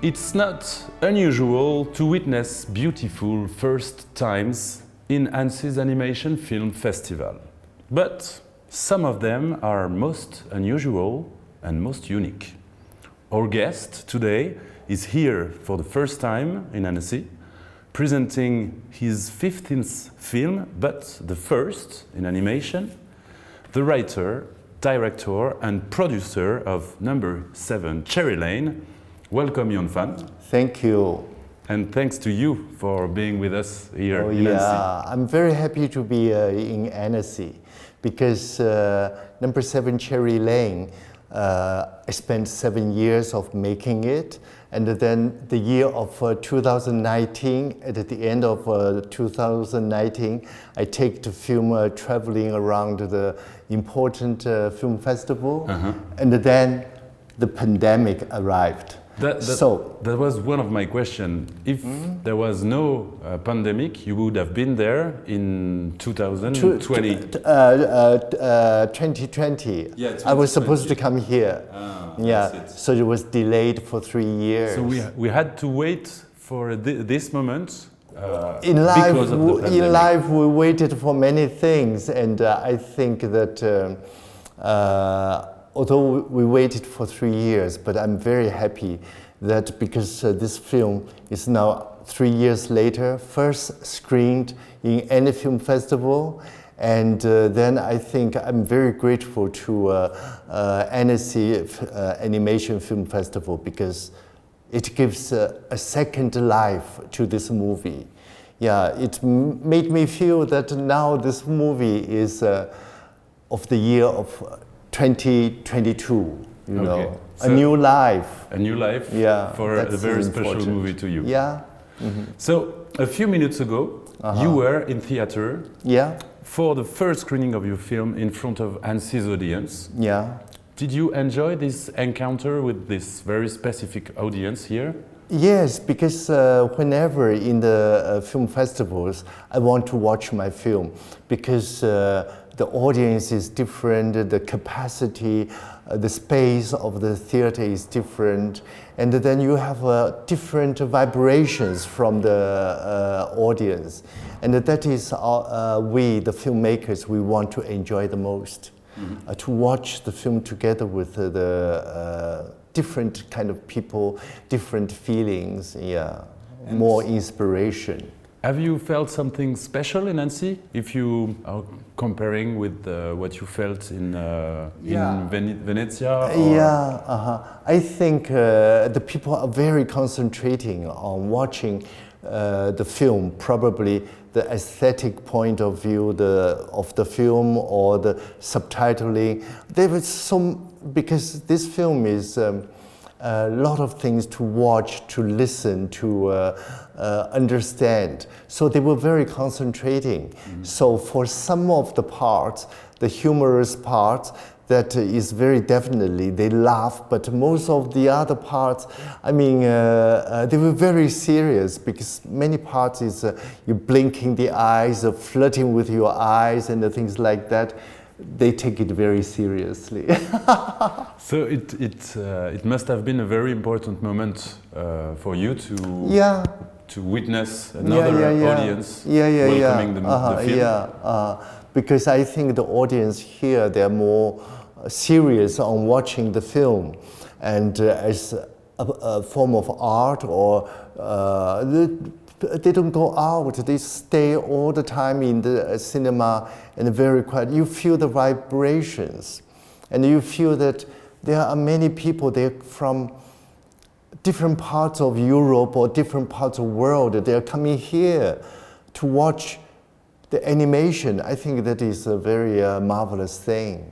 It's not unusual to witness beautiful first times in Annecy's Animation Film Festival. But some of them are most unusual and most unique. Our guest today is here for the first time in Annecy, presenting his 15th film, but the first in animation, the writer, director and producer of No.7 Cherry Lane. Welcome, Yonfan. Thank you. And thanks to you for being with us here in Annecy. I'm very happy to be in Annecy because No.7 Cherry Lane, I spent 7 years of making it, and then the year of 2019, at the end of 2019, I take the film traveling around the important film festival, and then the pandemic arrived. That was one of my questions. If there was no pandemic, you would have been there in 2020. 2020. Yeah, I was supposed to come here. Yeah, so it was delayed for 3 years. So we had to wait for this moment. In life, because of the pandemic. In life, we waited for many things, and I think that although we waited for 3 years, but I'm very happy that because this film is now 3 years later, first screened in any film festival, and then I think I'm very grateful to Annecy Animation Film Festival because it gives a second life to this movie. Yeah, it made me feel that now this movie is of the year of 2022, you know, so a new life. A new life, yeah, for a very special movie to you. Yeah. So a few minutes ago, you were in theater. Yeah. For the first screening of your film in front of Annecy's audience. Yeah. Did you enjoy this encounter with this very specific audience here? Yes, because whenever in the film festivals, I want to watch my film because the audience is different, the capacity, the space of the theater is different, and then you have different vibrations from the audience. And that is we, the filmmakers, we want to enjoy the most. To watch the film together with the different kind of people, different feelings, and more inspiration. Have you felt something special in Annecy, if you are comparing with what you felt in Venezia? I think the people are very concentrating on watching the film, probably the aesthetic point of view of the film or the subtitling. There was because this film is a lot of things to watch, to listen, to understand. So they were very concentrating. So for some of the parts, the humorous parts, that is very definitely, they laugh, but most of the other parts, I mean, they were very serious because many parts is you blinking the eyes, flirting with your eyes and things like that. They take it very seriously. So it must have been a very important moment for you to witness another audience welcoming the film. Because I think the audience here, they're more serious on watching the film, and as a form of art, or they don't go out, they stay all the time in the cinema and very quiet. You feel the vibrations, and you feel that there are many people there from different parts of Europe or different parts of the world. They are coming here to watch the animation. I think that is a very marvelous thing.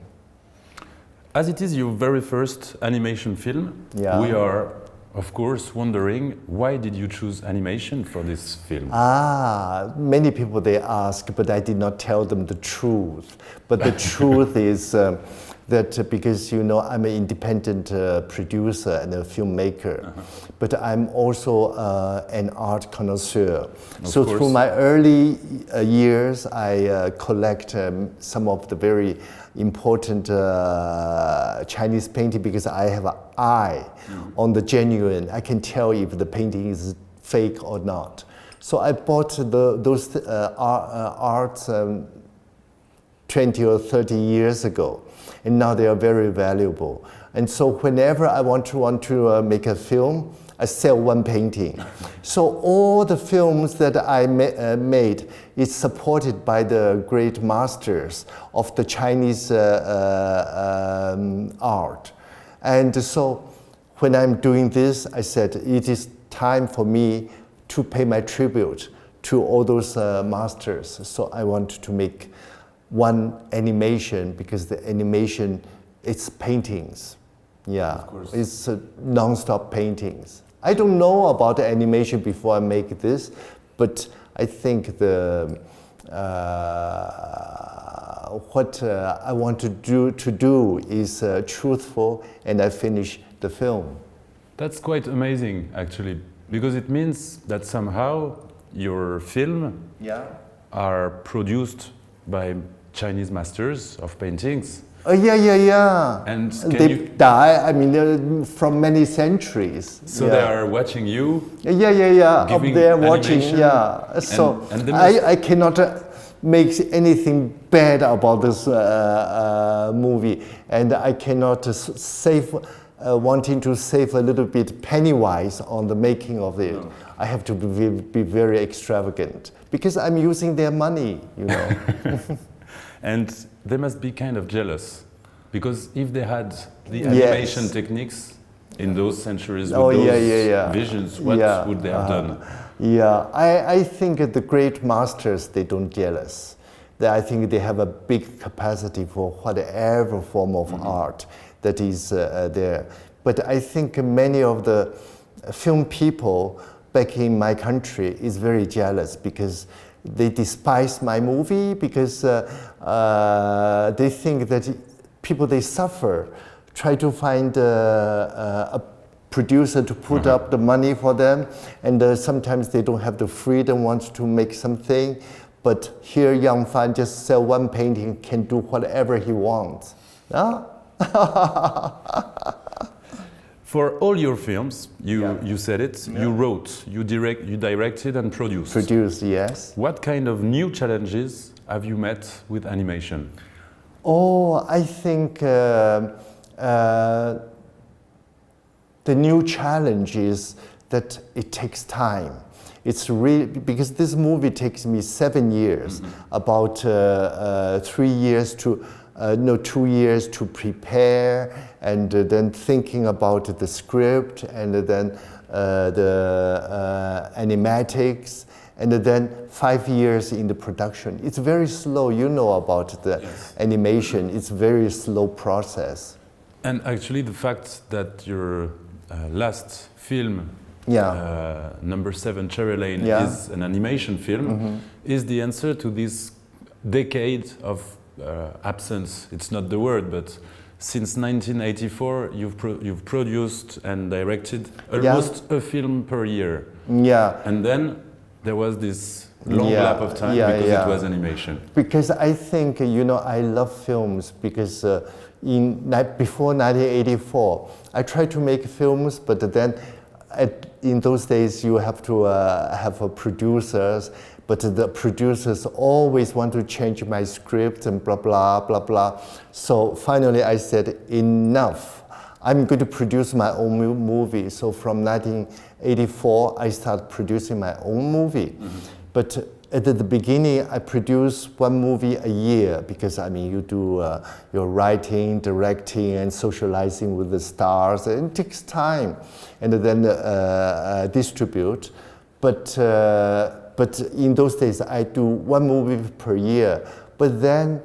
As it is your very first animation film, we are, of course, wondering why did you choose animation for this film? Many people they ask, but I did not tell them the truth. But the truth is that because you know I'm an independent producer and a filmmaker, but I'm also an art connoisseur. So through my early years, I collect some of the very important Chinese painting because I have an eye on the genuine. I can tell if the painting is fake or not. So I bought those arts 20 or 30 years ago, and now they are very valuable. And so whenever I want to make a film, I sell one painting. So all the films that I made is supported by the great masters of the Chinese art. And so when I'm doing this, I said it is time for me to pay my tribute to all those masters. So I want to make one animation because the animation, it's paintings. Yeah, it's non-stop paintings. I don't know about the animation before I make this, but I think what I want to do is truthful, and I finish the film. That's quite amazing, actually, because it means that somehow your film are produced by Chinese masters of paintings. Yeah. And they die, I mean, from many centuries. So they are watching you? Yeah. Up there watching, yeah. So I cannot make anything bad about this movie. And I cannot wanting to save a little bit penny-wise on the making of it. No. I have to be very extravagant because I'm using their money, you know. And they must be kind of jealous, because if they had the animation techniques in those centuries with those visions, what would they have done? Yeah, I think the great masters, they don't jealous. I think they have a big capacity for whatever form of art that is there. But I think many of the film people back in my country is very jealous because they despise my movie because they think that people, they suffer, try to find a producer to put up the money for them, and sometimes they don't have the freedom, wants to make something, but here Yonfan just sell one painting, can do whatever he wants. For all your films, you said it, you wrote, you directed and produced. Produced, yes. What kind of new challenges have you met with animation? Oh, I think the new challenge is that it takes time. It's really, because this movie takes me 7 years, about 3 years to 2 years to prepare, and then thinking about the script, and then the animatics, and then 5 years in the production. It's very slow, you know about the animation, it's very slow process. And actually the fact that your last film, No.7 Cherry Lane, is an animation film, is the answer to this decade of absence. It's not the word, but since 1984 you've produced and directed almost a film per year. And then there was this long lap of time because it was animation. Because I think, you know, I love films because before 1984 I tried to make films, but then in those days you have to have producers, but the producers always want to change my script and blah, blah, blah, blah. So finally I said, enough. I'm going to produce my own movie. So from 1984, I started producing my own movie. But at the beginning, I produced one movie a year because, I mean, you do your writing, directing, and socializing with the stars, and it takes time. And then distribute. But in those days, I do one movie per year. But then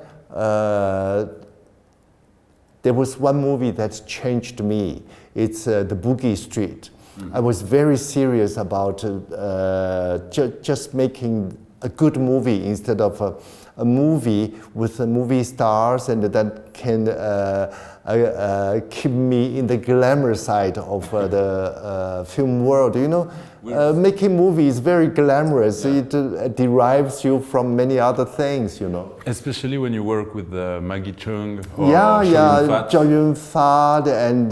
there was one movie that changed me. It's The Boogie Street. I was very serious about just making a good movie instead of a movie with movie stars, and that can keep me in the glamour side of the film world. You know, making movies is very glamorous. Yeah. It derives you from many other things. You know, especially when you work with Maggie Cheung or Chow Yun-fat and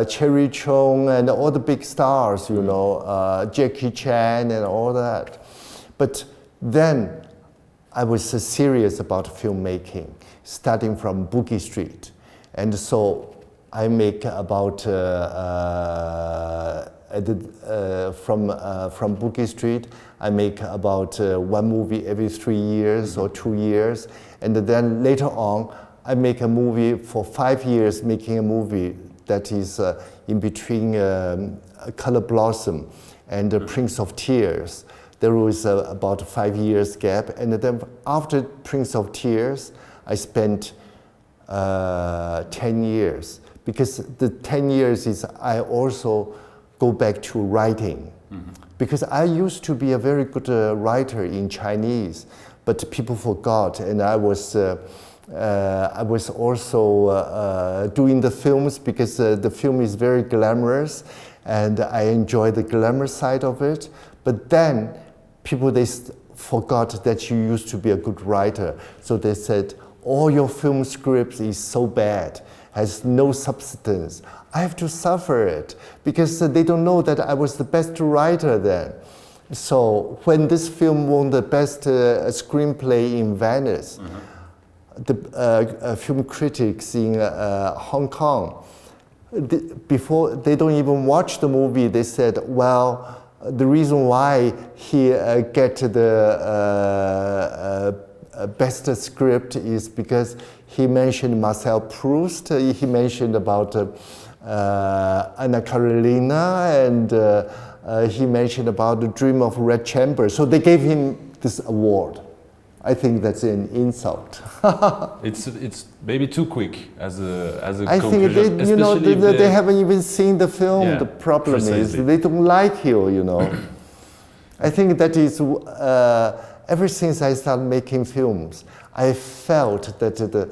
Cherry Chung and all the big stars. You know, Jackie Chan and all that. But then I was serious about filmmaking, starting from Boogie Street. And so I make about, from Boogie Street, I make about one movie every 3 years or 2 years. And then later on, I make a movie for 5 years, making a movie that is in between Color Blossom and Prince of Tears. There was about a 5 years gap. And then after Prince of Tears, I spent 10 years, because the 10 years is I also go back to writing. Because I used to be a very good writer in Chinese, but people forgot, and I was also doing the films, because the film is very glamorous and I enjoy the glamour side of it. But then people, they forgot that you used to be a good writer, so they said, all your film scripts is so bad, has no substance. I have to suffer it, because they don't know that I was the best writer then. So when this film won the best screenplay in Venice, the film critics in Hong Kong, before they don't even watch the movie, they said, well, the reason why he get the best script is because he mentioned Marcel Proust, he mentioned about Anna Karenina, and he mentioned about the Dream of Red Chamber. So they gave him this award. I think that's an insult. It's maybe too quick as a I conclusion. think they haven't even seen the film. Yeah, the problem is they don't like you. You know, I think that is. Ever since I started making films, I felt that the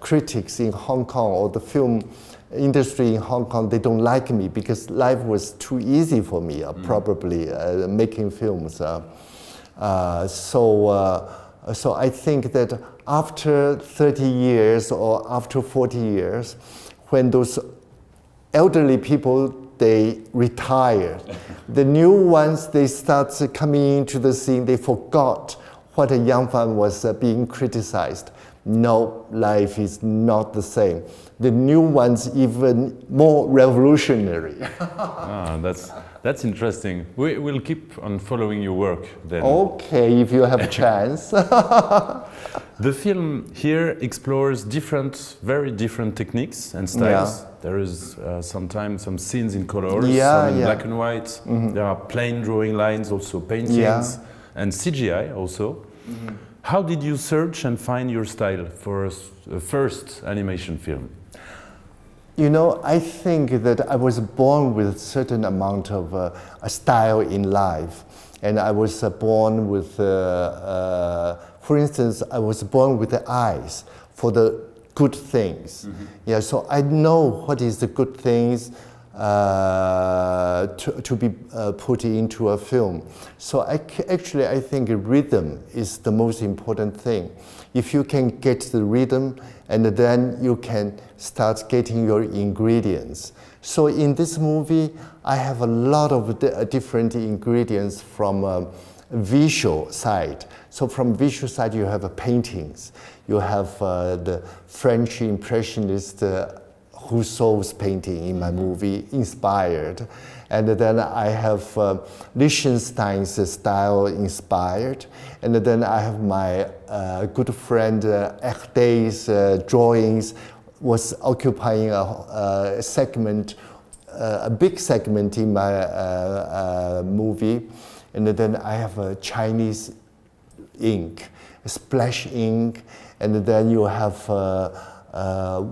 critics in Hong Kong, or the film industry in Hong Kong, they don't like me, because life was too easy for me, probably, making films. So I think that after 30 years or after 40 years, when those elderly people, they retire, the new ones, they start coming into the scene, they forgot what a Yonfan was being criticized. No, life is not the same. The new one's even more revolutionary. That's interesting. We'll keep on following your work then. Okay, if you have a chance. The film here explores very different techniques and styles. Yeah. There is sometimes some scenes in colors, some in black and white. There are plain drawing lines, also paintings, and CGI also. How did you search and find your style for a first animation film? You know, I think that I was born with a certain amount of a style in life. And I was born with, for instance, I was born with the eyes for the good things. Yeah, so I know what is the good things to be put into a film. So actually, I think rhythm is the most important thing. If you can get the rhythm, and then you can start getting your ingredients. So in this movie, I have a lot of different ingredients from visual side. So from visual side, you have paintings. You have the French Impressionist Rousseau's painting in my movie, inspired. And then I have Lichtenstein's style inspired. And then I have my good friend Erday's drawings was occupying a segment, a big segment in my movie. And then I have a Chinese ink, splash ink, and then you have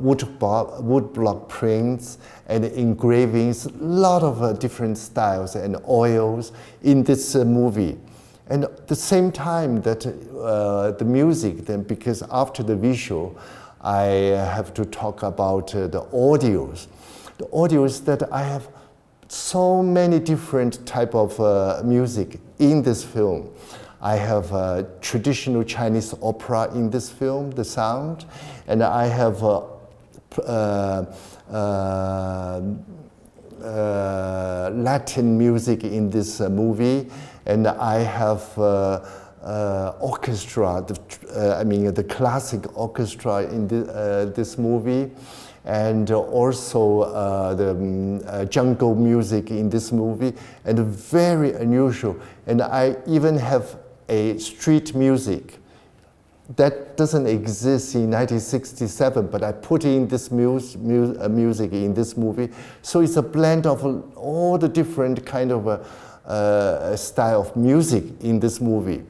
woodblock prints and engravings, a lot of different styles and oils in this movie. And the same time that the music, then because after the visual, I have to talk about the audios. The audios that I have so many different type of music in this film. I have traditional Chinese opera in this film, the sound, and I have Latin music in this movie, and I have orchestra, the classic orchestra in this movie, and also the jungle music in this movie, and very unusual. And I even have a street music that doesn't exist in 1967, but I put in this music in this movie. So it's a blend of all the different kind of style of music in this movie.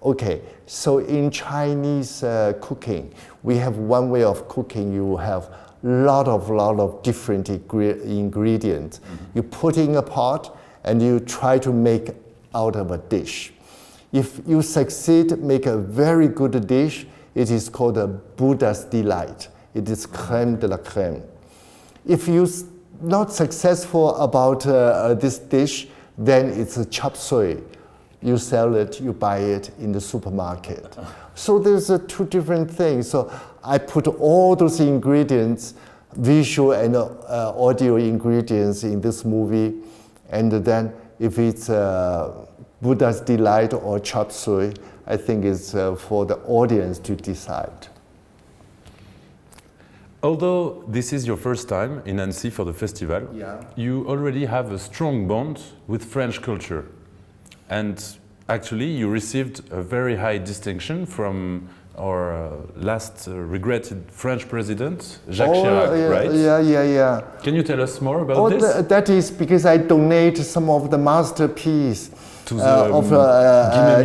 Okay, so in Chinese cooking, we have one way of cooking. You have lot of different ingredients. Mm-hmm. You put in a pot and you try to make out of a dish. If you succeed, make a very good dish, it is called a Buddha's delight. It is crème de la crème. If you're not successful about this dish, then it's a chop suey. You sell it, you buy it in the supermarket. So there's two different things. So I put all those ingredients, visual and audio ingredients in this movie, and then if it's Buddha's delight or chop suey, I think it's for the audience to decide. Although this is your first time in Annecy for the festival, yeah, you already have a strong bond with French culture. And actually, you received a very high distinction from our last regretted French president, Jacques Chirac, yeah, right? Yeah. Can you tell us more about this? That is because I donate some of the masterpiece of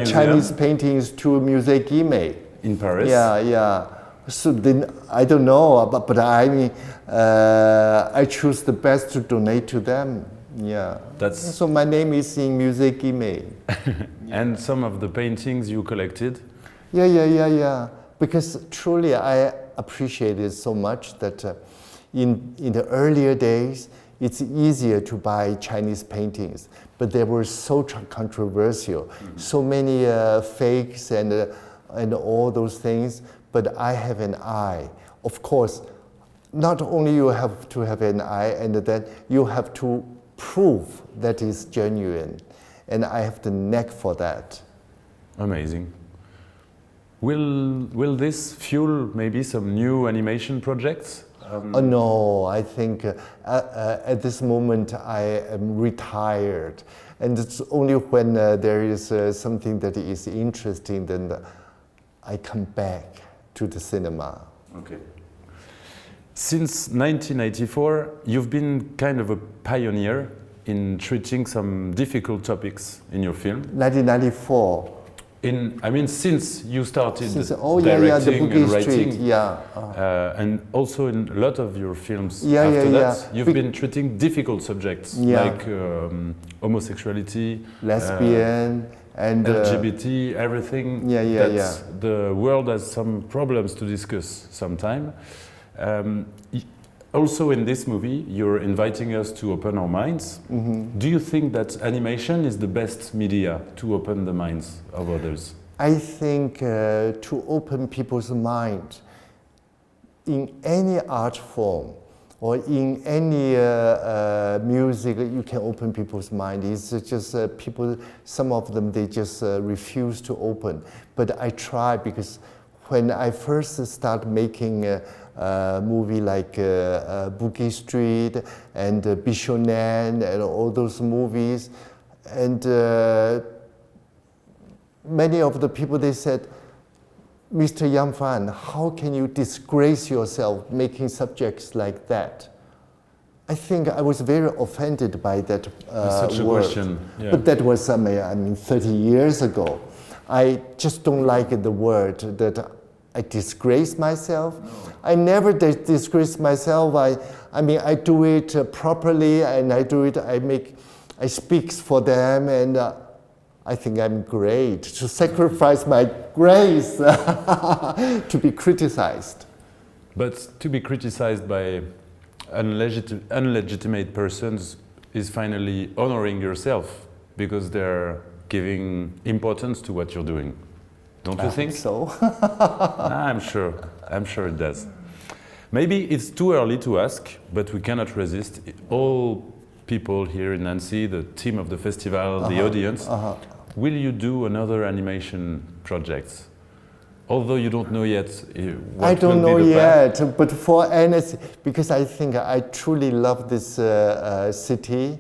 Chinese paintings to Musée Guimet in Paris. Yeah. So then I don't know, but I mean, I choose the best to donate to them. Yeah. So my name is in Musée Guimet. And some of the paintings you collected? Yeah. Because truly I appreciate it so much that in the earlier days, it's easier to buy Chinese paintings, but they were so controversial, mm-hmm. so many fakes and all those things. But I have an eye. Of course, not only you have to have an eye, and then you have to prove that is genuine, and I have the knack for that. Amazing. Will this fuel maybe some new animation projects? No, I think at this moment I am retired, and it's only when there is something that is interesting then I come back to the cinema. Okay. Since 1994, you've been kind of a pioneer in treating some difficult topics in your film. 1994. Since you started the directing and writing, Street, yeah. And also in a lot of your films after that, you've been treating difficult subjects like homosexuality, lesbian, and LGBT, everything. The world has some problems to discuss sometime. Also in this movie, you're inviting us to open our minds. Mm-hmm. Do you think that animation is the best media to open the minds of others? I think to open people's mind in any art form or in any music, you can open people's mind. It's just people, some of them, they just refuse to open. But I try, because when I first started making a movie like Boogie Street and Bishonen and all those movies, and many of the people, they said, Mr. Yonfan, how can you disgrace yourself making subjects like that? I think I was very offended by that such a word. question. Yeah. But that was 30 years ago. I just don't like the word that I disgrace myself. No. I never disgrace myself. I do it properly, and I do it. I speak for them, and I think I'm great to sacrifice my grace to be criticized. But to be criticized by unlegitimate persons is finally honoring yourself because they're giving importance to what you're doing. Don't you think? So. I'm sure it does. Maybe it's too early to ask, but we cannot resist. All people here in Annecy, the team of the festival, the audience, will you do another animation project? Although you don't know yet what I don't will know be the path. yet, but for Annecy, because I think I truly love this city,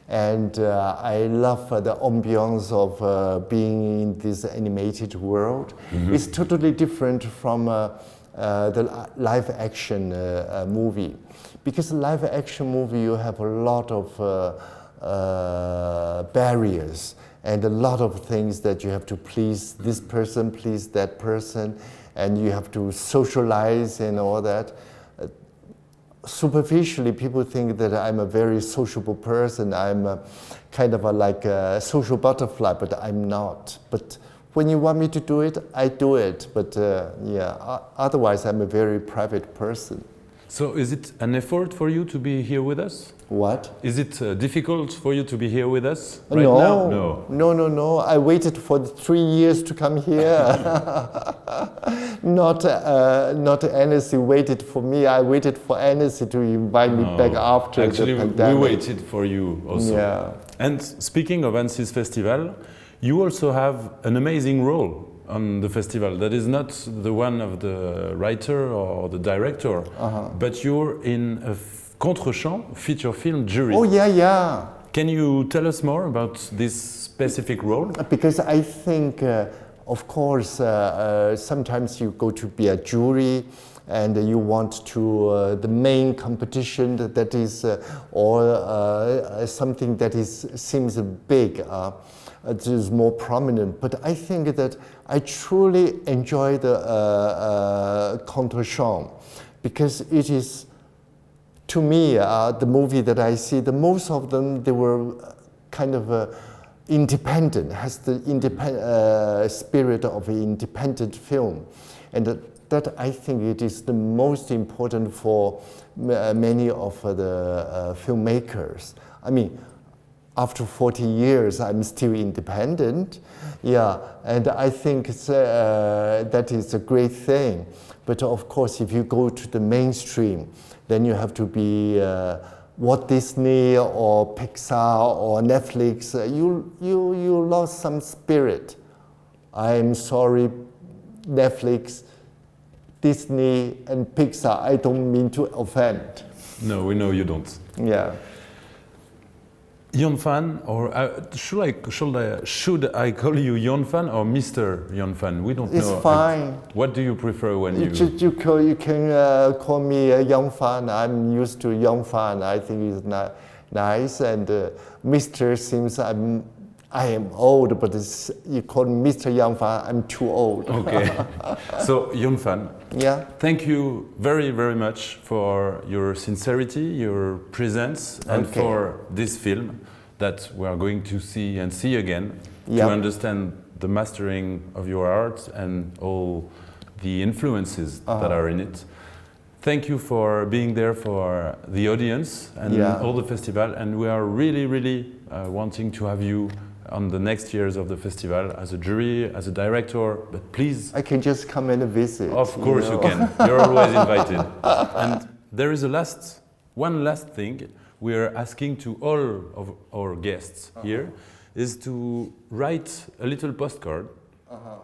and I love the ambiance of being in this animated world. It's totally different from the live action movie, because live action movie you have a lot of barriers and a lot of things that you have to please this person, please that person, and you have to socialize and all that. Superficially, people think that I'm a very sociable person. I'm kind of like a social butterfly, but I'm not. But when you want me to do it, I do it. But yeah, otherwise I'm a very private person. So is it an effort for you to be here with us? What? Is it difficult for you to be here with us right now? No. I waited for 3 years to come here. Not Annecy waited for me. I waited for Annecy to invite me back after actually, the pandemic. we waited for you also. Yeah. And speaking of Annecy's Festival, you also have an amazing role on the festival that is not the one of the writer or the director, but you're in a contre-champ feature film jury. Oh, yeah. Can you tell us more about this specific role? Because I think, of course, sometimes you go to be a jury and you want to, the main competition that is, or something that seems big, it is more prominent. But I think that I truly enjoy the contre-champ because it is, to me, the movie that I see, the most of them, they were kind of independent, has the spirit of an independent film. And that I think it is the most important for many of the filmmakers. I mean, after 40 years, I'm still independent. Yeah, and I think that is a great thing. But of course, if you go to the mainstream, then you have to be Walt Disney or Pixar or Netflix. You lost some spirit. I'm sorry, Netflix, Disney, and Pixar. I don't mean to offend. No, we know you don't. Yeah. Yonfan, or should I call you Yonfan or Mr. Yonfan? We don't know. It's fine. What do you prefer when you? You can call me Yonfan. I'm used to Yonfan. I think it's nice. And Mr. seems I am old, but you call me Mr. Yonfan. I'm too old. Okay. So Yonfan. Yeah. Thank you very, very much for your sincerity, your presence, and for this film that we are going to see and see again to understand the mastering of your art and all the influences that are in it. Thank you for being there for the audience and all the festival, and we are really, really wanting to have you on the next years of the festival as a jury, as a director, but please... I can just come and visit. Of course you can. You're always invited. And there is one last thing we are asking to all of our guests here, is to write a little postcard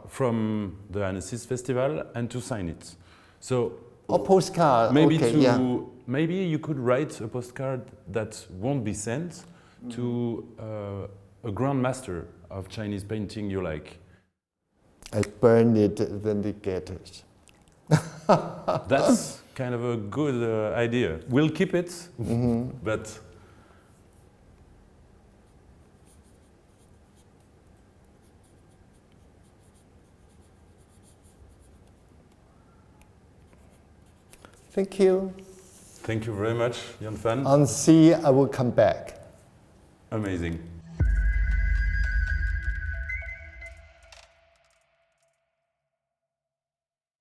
from the Annecy Festival and to sign it. So... A postcard, maybe you could write a postcard that won't be sent to a grandmaster of Chinese painting you like. I burn it, then they get it. That's kind of a good idea. We'll keep it, but... Thank you. Thank you very much, Yonfan. On see, I will come back. Amazing.